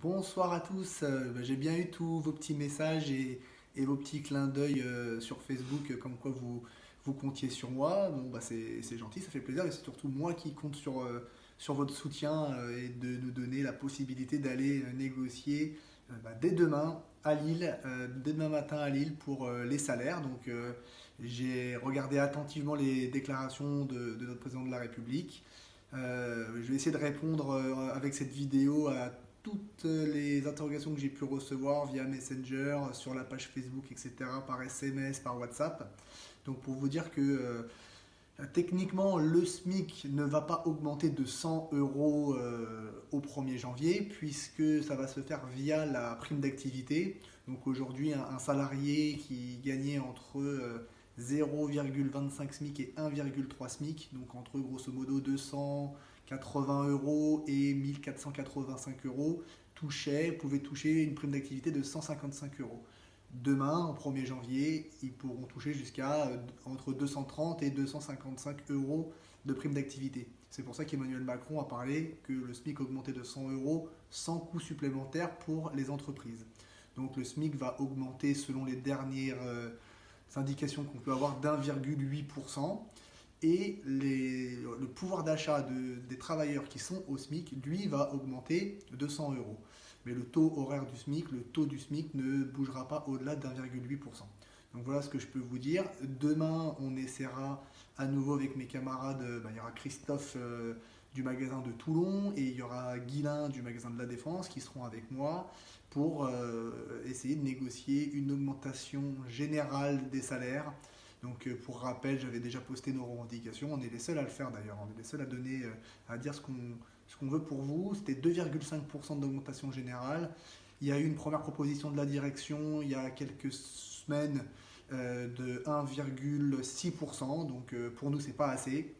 Bonsoir à tous. J'ai bien eu tous vos petits messages et vos petits clins d'œil sur Facebook, comme quoi vous comptiez sur moi. Bon, bah, c'est gentil, ça fait plaisir, et c'est surtout moi qui compte sur votre soutien et de nous donner la possibilité d'aller négocier dès demain à Lille, dès demain matin à Lille pour les salaires. Donc, j'ai regardé attentivement les déclarations de notre président de la République. Je vais essayer de répondre avec cette vidéo à toutes les interrogations que j'ai pu recevoir via Messenger, sur la page Facebook, etc., par SMS, par WhatsApp. Donc pour vous dire que techniquement, le SMIC ne va pas augmenter de 100 euros au 1er janvier, puisque ça va se faire via la prime d'activité. Donc aujourd'hui, un salarié qui gagnait entre 0,25 SMIC et 1,3 SMIC, donc entre grosso modo 280 euros et 1485 euros, pouvait toucher une prime d'activité de 155 euros. Demain, au 1er janvier, ils pourront toucher jusqu'à entre 230 et 255 euros de prime d'activité. C'est pour ça qu'Emmanuel Macron a parlé que le SMIC augmentait de 100 euros sans coût supplémentaire pour les entreprises. Donc le SMIC va augmenter selon les dernières indications qu'on peut avoir d'1,8%. Et le pouvoir d'achat des travailleurs qui sont au SMIC, lui, va augmenter de 100 euros. Mais le taux horaire du SMIC, le taux du SMIC ne bougera pas au-delà d'1,8%. Donc voilà ce que je peux vous dire. Demain, on essaiera à nouveau avec mes camarades. Il y aura Christophe du magasin de Toulon et il y aura Guilain du magasin de la Défense qui seront avec moi pour essayer de négocier une augmentation générale des salaires. Donc pour rappel, j'avais déjà posté nos revendications. On est les seuls à le faire d'ailleurs. On est les seuls à donner, à dire ce qu'on veut pour vous. C'était 2,5% d'augmentation générale. Il y a eu une première proposition de la direction il y a quelques semaines de 1,6%. Donc pour nous, c'est pas assez.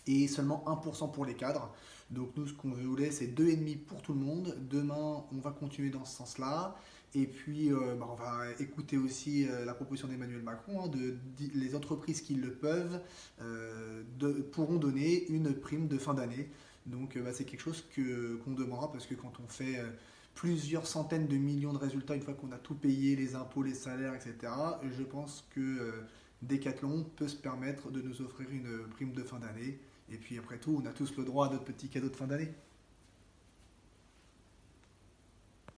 Et seulement 1% pour les cadres. Donc nous, ce qu'on voulait, c'est 2,5% pour tout le monde. Demain, on va continuer dans ce sens-là. Et puis, on va écouter aussi la proposition d'Emmanuel Macron, hein, les entreprises qui le peuvent pourront donner une prime de fin d'année. Donc, c'est quelque chose qu'on demandera parce que quand on fait plusieurs centaines de millions de résultats, une fois qu'on a tout payé, les impôts, les salaires, etc., je pense que Decathlon peut se permettre de nous offrir une prime de fin d'année. Et puis après tout, on a tous le droit à notre petit cadeau de fin d'année.